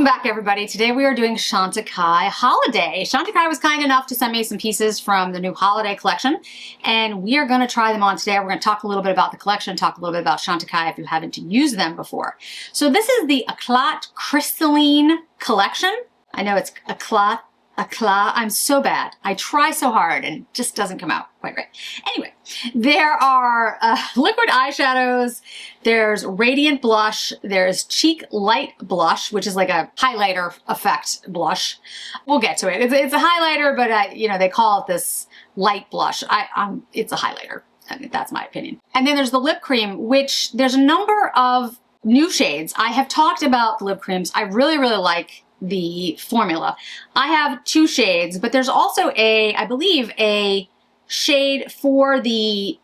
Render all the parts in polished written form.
Welcome back, everybody. Today we are doing Chantecaille Holiday. Chantecaille was kind enough to send me some pieces from the new holiday collection, and we are going to try them on today. We're going to talk a little bit about the collection, talk a little bit about Chantecaille if you haven't used them before. So this is the Eclat Crystalline collection. I know it's Eclat. I'm so bad. I try so hard and it just doesn't come out quite right. Anyway, there are liquid eyeshadows, there's radiant blush, there's cheek light blush, which is like a highlighter effect blush. We'll get to it. It's a highlighter, but you know, they call it this light blush. It's a highlighter. That's my opinion. And then there's the lip cream, which there's a number of new shades. I have talked about the lip creams. I really like the formula. I have two shades, but there's also I believe a shade for the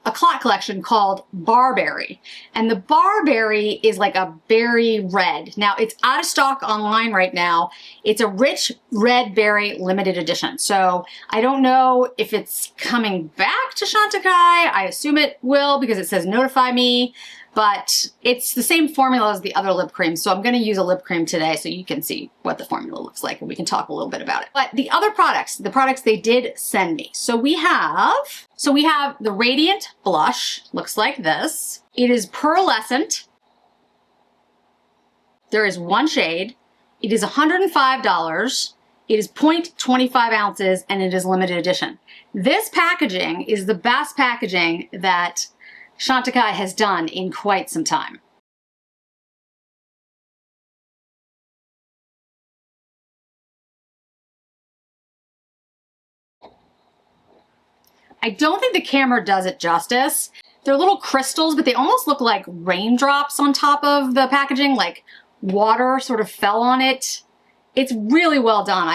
Eclat collection called Barberry. And the Barberry is like a berry red. Now it's out of stock online right now. It's a rich red berry limited edition. So I don't know if it's coming back to Chantecaille. I assume it will because it says notify me. But it's the same formula as the other lip creams. So I'm going to use a lip cream today so you can see what the formula looks like and we can talk a little bit about it. But the other products, the products they did send me. So we have the Radiant Blush, looks like this. It is pearlescent. There is one shade. It is $105. It is 0.25 ounces and it is limited edition. This packaging is the best packaging that Chantecaille has done in quite some time. I don't think the camera does it justice. They're little crystals, but they almost look like raindrops on top of the packaging, like water sort of fell on it. It's really well done.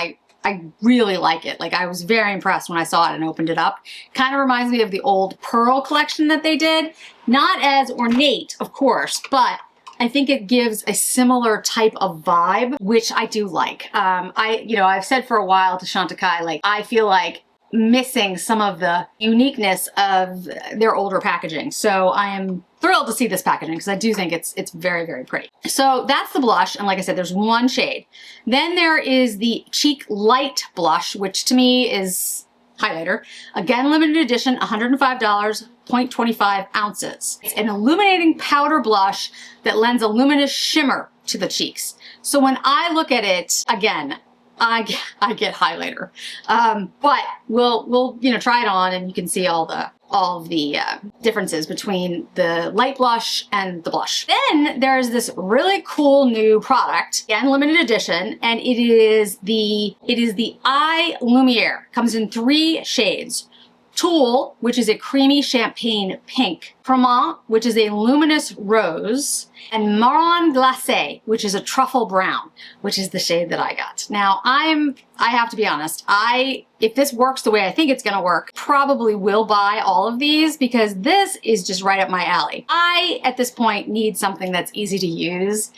I really like it. Like, I was very impressed when I saw it and opened it up. Kind of reminds me of the old Pearl collection that they did. Not as ornate, of course, but I think it gives a similar type of vibe, which I do like. I've said for a while to Chantecaille, like, I feel like missing some of the uniqueness of their older packaging. So I am thrilled to see this packaging because I do think it's very pretty. So that's the blush, and like I said, there's one shade. Then there is the Cheek Light Blush, which to me is highlighter. Again, limited edition, $105, 0.25 ounces. It's an illuminating powder blush that lends a luminous shimmer to the cheeks. So when I look at it, again, I get highlighter, but we'll try it on and you can see all of the differences between the light blush and the blush. Then there's this really cool new product, again limited edition, and it is the Eye Lumiere. Comes in 3 shades. Tulle, which is a creamy champagne pink, Creme, which is a luminous rose, and Marron Glacé, which is a truffle brown, which is the shade that I got. Now, I have to be honest, if this works the way I think it's gonna work, probably will buy all of these because this is just right up my alley. I, at this point, need something that's easy to use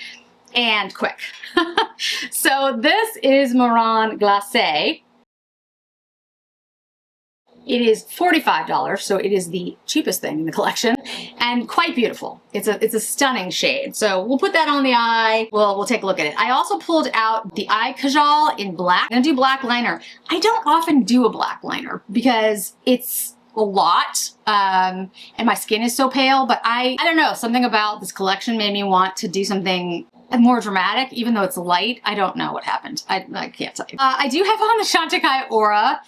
and quick. So this is Marron Glacé. It is $45, so it is the cheapest thing in the collection, and quite beautiful. It's a stunning shade. So we'll put that on the eye. We'll take a look at it. I also pulled out the eye kajal in black. I'm gonna do black liner. I don't often do a black liner because it's a lot, and my skin is so pale, but I don't know, something about this collection made me want to do something more dramatic, even though it's light. I don't know what happened. I can't tell you. I do have on the Chantecaille Aura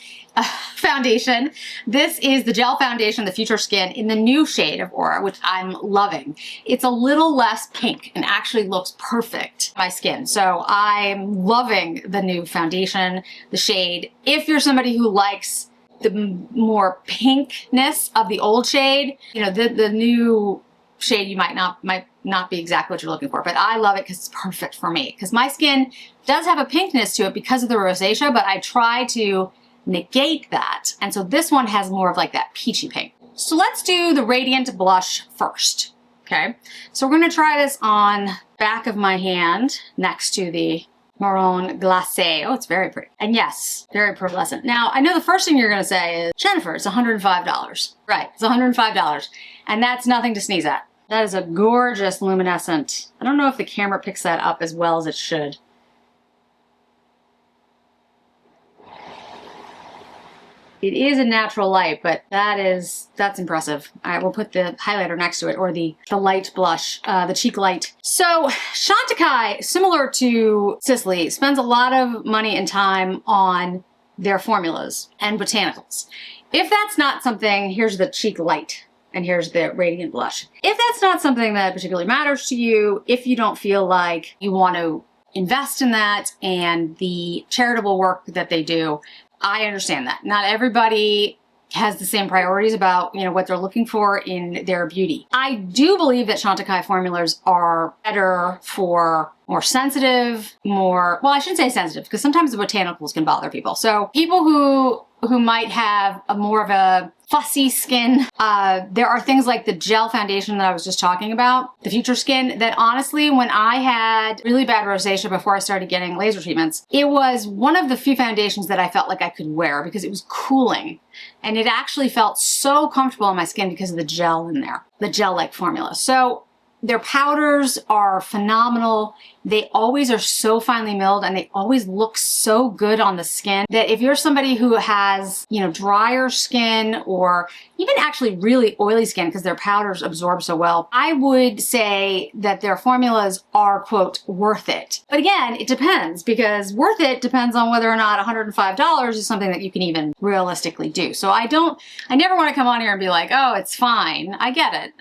foundation. This is the gel foundation, the Future Skin, in the new shade of Aura, which I'm loving. It's a little less pink and actually looks perfect on my skin. So I'm loving the new foundation, the shade. If you're somebody who likes the more pinkness of the old shade, you know, the new shade might not be exactly what you're looking for, but I love it because it's perfect for me. Because my skin does have a pinkness to it because of the rosacea, but I try to negate that. And so this one has more of like that peachy pink. So let's do the Radiant Blush first, okay? So we're gonna try this on back of my hand next to the Marron Glacé. Oh, it's very pretty. And yes, very pearlescent. Now, I know the first thing you're gonna say is, Jennifer, it's $105. Right, it's $105. And that's nothing to sneeze at. That is a gorgeous luminescent. I don't know if the camera picks that up as well as it should. It is a natural light, but that's impressive. All right, we'll put the highlighter next to it, or the light blush, the cheek light. So Chantecaille, similar to Sicily, spends a lot of money and time on their formulas and botanicals. If that's not something, here's the cheek light and here's the radiant blush. If that's not something that particularly matters to you, if you don't feel like you want to invest in that and the charitable work that they do, I understand that. Not everybody has the same priorities about, what they're looking for in their beauty. I do believe that Chantecaille formulas are better for more sensitive, well, I shouldn't say sensitive, because sometimes the botanicals can bother people. So people who might have more of a fussy skin, there are things like the gel foundation that I was just talking about, the Future Skin, that honestly, when I had really bad rosacea before I started getting laser treatments, it was one of the few foundations that I felt like I could wear because it was cooling. And it actually felt so comfortable on my skin because of the gel in there, the gel-like formula. So their powders are phenomenal. They always are so finely milled and they always look so good on the skin that if you're somebody who has, drier skin or even actually really oily skin because their powders absorb so well, I would say that their formulas are, quote, worth it. But again, it depends, because worth it depends on whether or not $105 is something that you can even realistically do. So I never want to come on here and be like, oh, it's fine. I get it.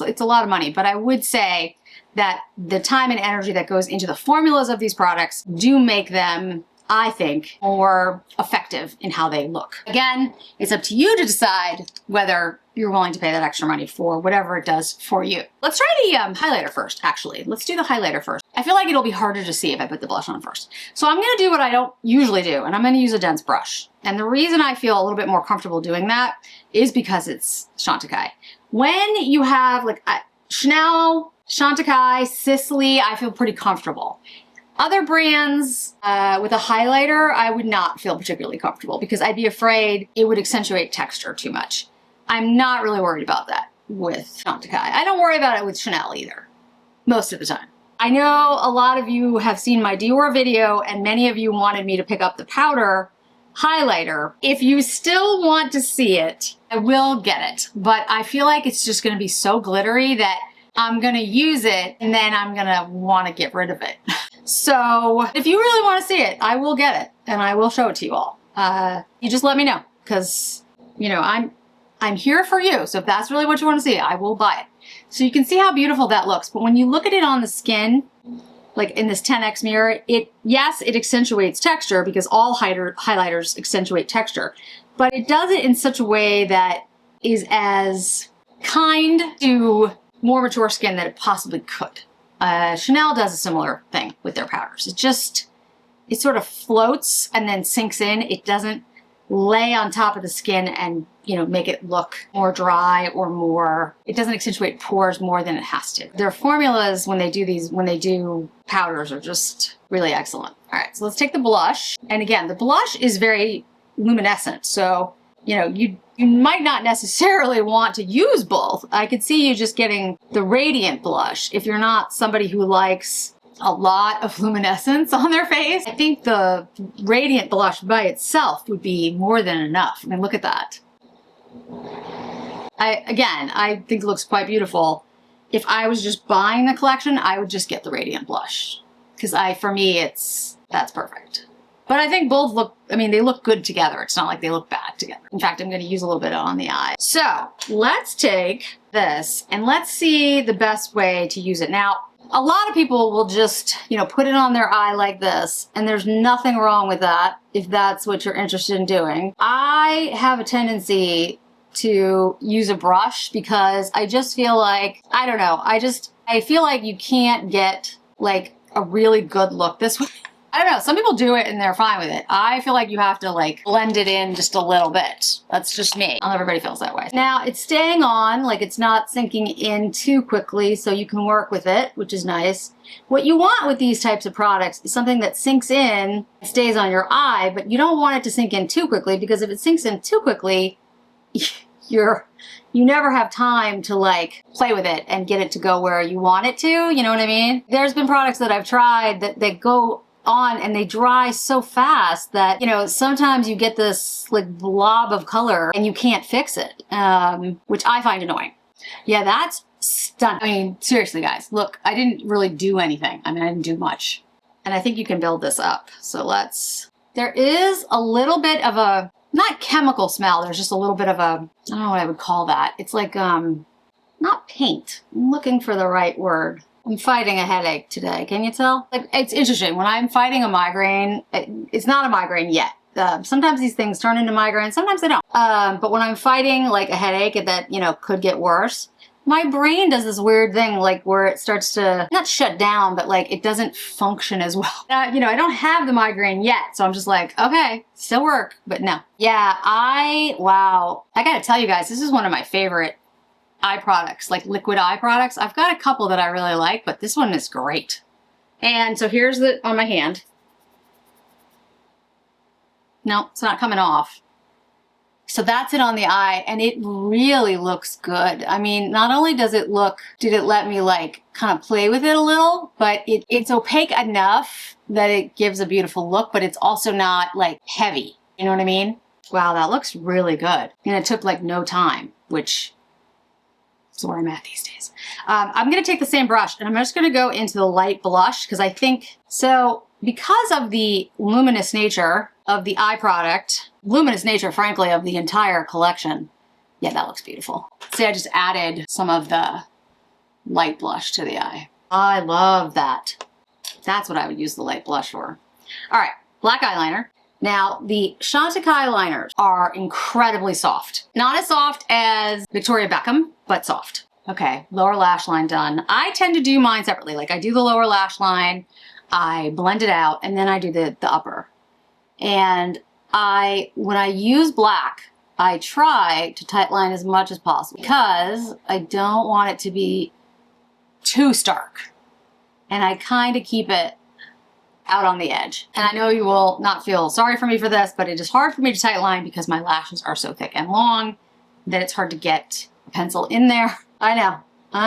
It's a lot of money, but I would say that the time and energy that goes into the formulas of these products do make them, I think, more effective in how they look. Again, it's up to you to decide whether you're willing to pay that extra money for whatever it does for you. Let's try the highlighter first, actually. Let's do the highlighter first. I feel like it'll be harder to see if I put the blush on first. So I'm gonna do what I don't usually do, and I'm gonna use a dense brush. And the reason I feel a little bit more comfortable doing that is because it's Chantecaille. When you have like Chanel, Chantecaille, Sicily, I feel pretty comfortable. Other brands with a highlighter, I would not feel particularly comfortable because I'd be afraid it would accentuate texture too much. I'm not really worried about that with Chantecaille. I don't worry about it with Chanel either, most of the time. I know a lot of you have seen my Dior video and many of you wanted me to pick up the powder highlighter. If you still want to see it, I will get it, but I feel like it's just gonna be so glittery that I'm gonna use it and then I'm gonna wanna get rid of it. So if you really wanna see it, I will get it and I will show it to you all. You just let me know, because I'm here for you. So if that's really what you wanna see, I will buy it. So you can see how beautiful that looks, but when you look at it on the skin, like in this 10x mirror, yes, it accentuates texture because all highlighters accentuate texture, but it does it in such a way that is as kind to more mature skin that it possibly could. Chanel does a similar thing with their powders. It sort of floats and then sinks in. It doesn't lay on top of the skin and make it look more dry or more, it doesn't accentuate pores more than it has to. Their formulas, when they do powders, are just really excellent. All right, so let's take the blush. And again, the blush is very luminescent. So, you might not necessarily want to use both. I could see you just getting the radiant blush if you're not somebody who likes a lot of luminescence on their face. I think the radiant blush by itself would be more than enough. I mean, look at that. I think it looks quite beautiful. If I was just buying the collection, I would just get the radiant blush. Because for me, that's perfect. But I think both they look good together. It's not like they look bad together. In fact, I'm gonna use a little bit on the eye. So let's take this and let's see the best way to use it. Now, a lot of people will just, put it on their eye like this, and there's nothing wrong with that if that's what you're interested in doing. I have a tendency to use a brush because I just feel like, I don't know, I feel like you can't get like a really good look this way. I don't know, some people do it and they're fine with it. I feel like you have to like blend it in just a little bit. That's just me. Not everybody feels that way. Now it's staying on, like it's not sinking in too quickly, so you can work with it, which is nice. What you want with these types of products is something that sinks in, stays on your eye, but you don't want it to sink in too quickly, because if it sinks in too quickly, you never have time to like play with it and get it to go where you want it to, you know what I mean? There's been products that I've tried that go on and they dry so fast that, you know, sometimes you get this like blob of color and you can't fix it, which I find annoying. Yeah, that's stunning. I mean, seriously, guys, look, I didn't really do anything. I mean, I didn't do much. And I think you can build this up. So there is a little bit of a, not chemical smell, there's just a little bit of a, I don't know what I would call that. It's like, not paint. I'm looking for the right word. I'm fighting a headache today, can you tell? Like, it's interesting, when I'm fighting a migraine, it's not a migraine yet. Sometimes these things turn into migraines, sometimes they don't. But when I'm fighting like a headache that, you know, could get worse, my brain does this weird thing, like where it starts to, not shut down, but like it doesn't function as well. You know, I don't have the migraine yet, so I'm just like, okay, still work, but no. Yeah, wow. I gotta tell you guys, this is one of my favorite eye products, like liquid eye products. I've got a couple that I really like, but this one is great. And so here's the, on my hand. No, it's not coming off. So that's it on the eye, and it really looks good. I mean, not only does it look, did it let me like kind of play with it a little, but it's opaque enough that it gives a beautiful look, but it's also not like heavy. You know what I mean? Wow, that looks really good. And it took like no time, which is where I'm at these days. I'm gonna take the same brush and I'm just gonna go into the light blush because I think, so because of the luminous nature of the eye product, luminous nature, frankly, of the entire collection, yeah, that looks beautiful. See, I just added some of the light blush to the eye. I love that. That's what I would use the light blush for. All right, black eyeliner. Now, the Chantecaille liners are incredibly soft. Not as soft as Victoria Beckham, but soft. Okay, lower lash line done. I tend to do mine separately. Like I do the lower lash line, I blend it out, and then I do the upper. And when I use black, I try to tightline as much as possible because I don't want it to be too stark. And I kind of keep it out on the edge. And I know you will not feel sorry for me for this, but it is hard for me to tightline because my lashes are so thick and long that it's hard to get a pencil in there. I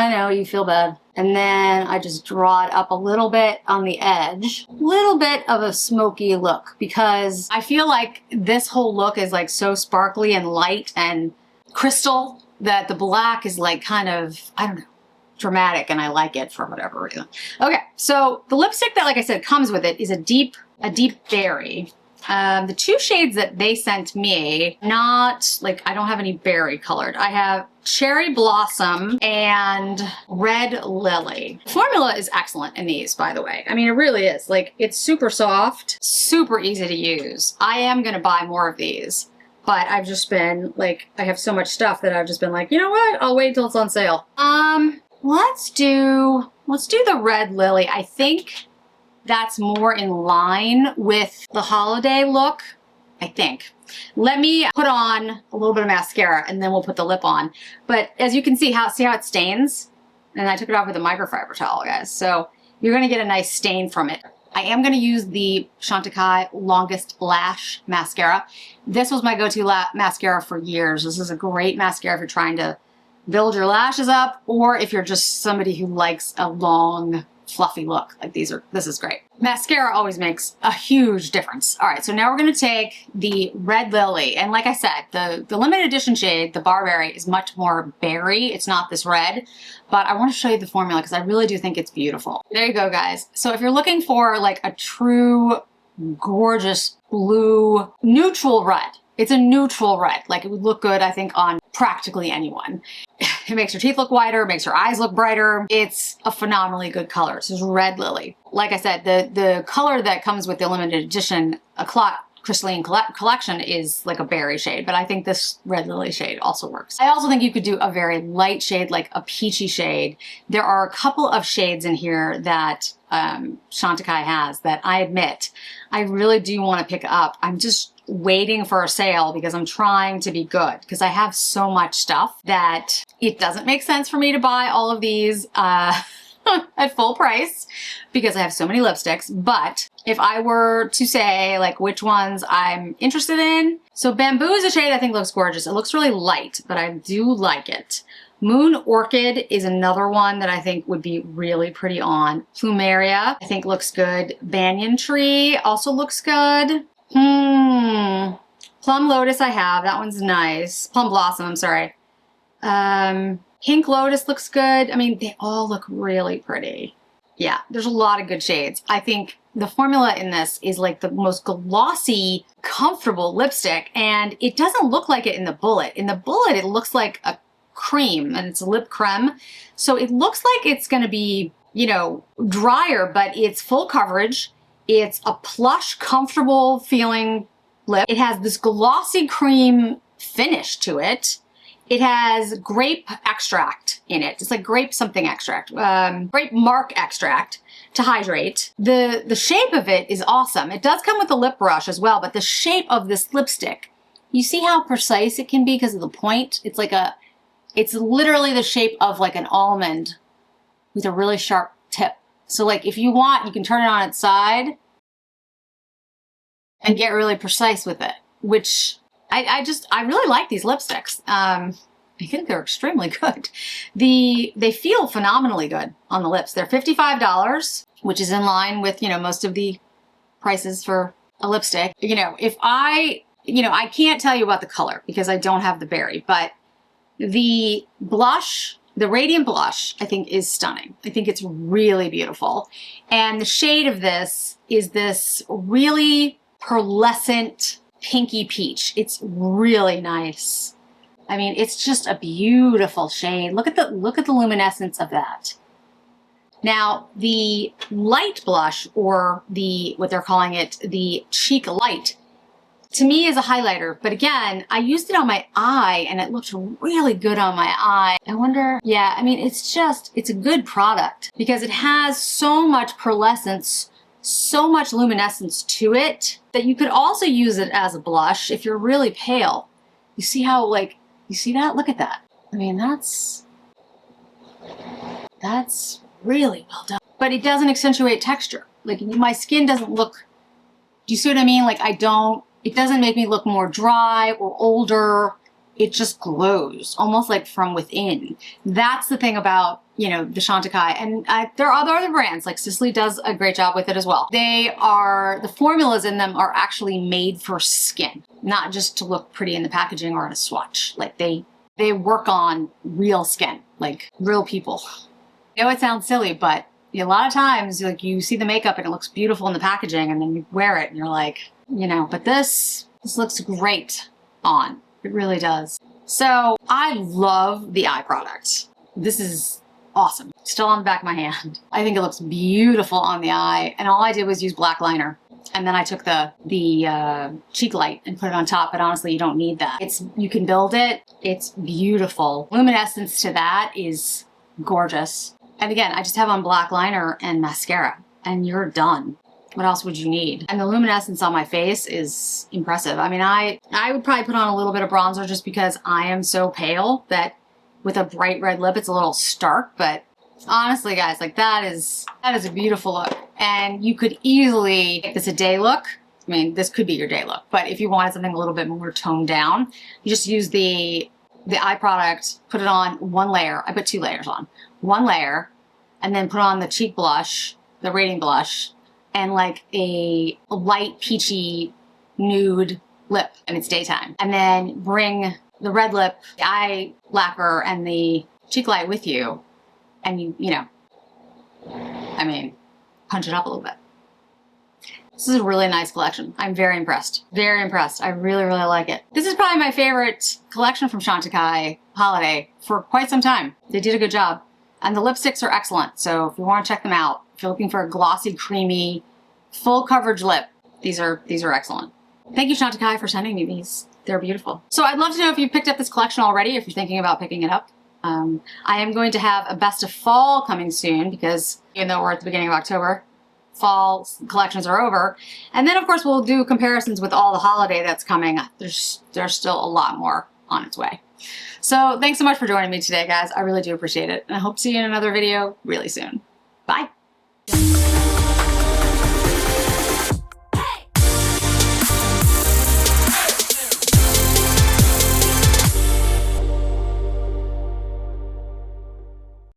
know, you feel bad. And then I just draw it up a little bit on the edge. A little bit of a smoky look because I feel like this whole look is like so sparkly and light and crystal that the black is like kind of, I don't know, dramatic, and I like it for whatever reason. Okay, so the lipstick that, like I said, comes with it is a deep berry. The two shades that they sent me, not like, I don't have any berry colored. I have Cherry Blossom and Red Lily. The formula is excellent in these, by the way. I mean, it really is. Like, it's super soft, super easy to use. I am gonna buy more of these, but I've just been like, I have so much stuff that I've just been like, you know what? I'll wait till it's on sale. Let's do the Red Lily. I think that's more in line with the holiday look, I think. Let me put on a little bit of mascara and then we'll put the lip on. But as you can see how it stains? And I took it off with a microfiber towel, guys. So you're gonna get a nice stain from it. I am gonna use the Chantecaille Longest Lash Mascara. This was my go-to mascara for years. This is a great mascara if you're trying to build your lashes up, or if you're just somebody who likes a long, fluffy look. Like this is great. Mascara always makes a huge difference. All right, so now we're gonna take the Red Lily. And like I said, the limited edition shade, the Barberry, is much more berry. It's not this red, but I wanna show you the formula because I really do think it's beautiful. There you go, guys. So if you're looking for like a true, gorgeous blue, neutral red, it's a neutral red. Like it would look good, I think, on practically anyone. It makes your teeth look whiter, makes your eyes look brighter. It's a phenomenally good color. This is Red Lily. Like I said, the color that comes with the limited edition crystalline collection is like a berry shade, but I think this Red Lily shade also works. I also think you could do a very light shade, like a peachy shade. There are a couple of shades in here that Chantecaille has that I admit I really do want to pick up. I'm just waiting for a sale because I'm trying to be good because I have so much stuff that it doesn't make sense for me to buy all of these at full price because I have so many lipsticks. But if I were to say like which ones I'm interested in, so Bamboo is a shade I think looks gorgeous. It looks really light, but I do like it. Moon Orchid is another one that I think would be really pretty on. Plumeria, I think looks good. Banyan Tree also looks good. Plum Lotus I have. That one's nice. Plum Blossom, I'm sorry. Pink Lotus looks good. I mean, they all look really pretty. Yeah, there's a lot of good shades. I think the formula in this is like the most glossy, comfortable lipstick, and it doesn't look like it in the bullet. In the bullet, it looks like a cream, and it's a lip creme. So it looks like it's gonna be, you know, drier, but it's full coverage. It's a plush, comfortable feeling lip. It has this glossy cream finish to it. It has grape extract in it. It's like grape something extract, grape mark extract to hydrate. The shape of it is awesome. It does come with a lip brush as well, but the shape of this lipstick, you see how precise it can be because of the point? It's like it's literally the shape of like an almond with a really sharp tip. So like if you want, you can turn it on its side and get really precise with it, which I really like these lipsticks. I think they're extremely good. They feel phenomenally good on the lips. They're $55, which is in line with, you know, most of the prices for a lipstick. You know, I can't tell you about the color because I don't have the berry, but the blush, the Radiant Blush, I think is stunning. I think it's really beautiful. And the shade of this is this really pearlescent pinky peach. It's really nice. I mean, it's just a beautiful shade. Look at the luminescence of that. Now, the light blush, or what they're calling it, the Cheek Light, to me is a highlighter. But again, I used it on my eye and it looked really good on my eye. I wonder, yeah, I mean, it's a good product because it has so much pearlescence, so much luminescence to it that you could also use it as a blush if you're really pale. You see how, like, you see that? Look at that. I mean, that's really well done. But it doesn't accentuate texture. Like, my skin doesn't look, do you see what I mean? Like, it doesn't make me look more dry or older. It just glows, almost like from within. That's the thing about, you know, the Chantecaille. And there are other brands, like Sisley does a great job with it as well. The formulas in them are actually made for skin, not just to look pretty in the packaging or in a swatch. Like they work on real skin, like real people. I know it sounds silly, but a lot of times, like, you see the makeup and it looks beautiful in the packaging and then you wear it and you're like, you know, but this looks great on. It really does. So I love the eye product. This is awesome. Still on the back of my hand. I think it looks beautiful on the eye. And all I did was use black liner. And then I took the Cheek Light and put it on top. But honestly, you don't need that. You can build it. It's beautiful. Luminescence to that is gorgeous. And again, I just have on black liner and mascara and you're done. What else would you need? And the luminescence on my face is impressive. I mean, I would probably put on a little bit of bronzer just because I am so pale that with a bright red lip, it's a little stark. But honestly, guys, like that is a beautiful look. And you could easily make this a day look. I mean, this could be your day look. But if you wanted something a little bit more toned down, you just use the eye product, put it on one layer. I put 2 layers on. One layer, and then put on the cheek blush, the Radiant Blush, and like a light peachy nude lip, and it's daytime. And then bring the red lip, the eye lacquer, and the cheek light with you, and you know, I mean, punch it up a little bit. This is a really nice collection. I'm very impressed. Very impressed. I really, really like it. This is probably my favorite collection from Chantecaille Holiday for quite some time. They did a good job. And the lipsticks are excellent, so if you want to check them out, if you're looking for a glossy, creamy, full coverage lip, these are excellent. Thank you, Chantecaille, for sending me these. They're beautiful. So I'd love to know if you picked up this collection already, if you're thinking about picking it up. I am going to have a best of fall coming soon because even though we're at the beginning of October, fall collections are over. And then of course we'll do comparisons with all the holiday that's coming. There's still a lot more on its way. So thanks so much for joining me today, guys. I really do appreciate it. And I hope to see you in another video really soon. Bye.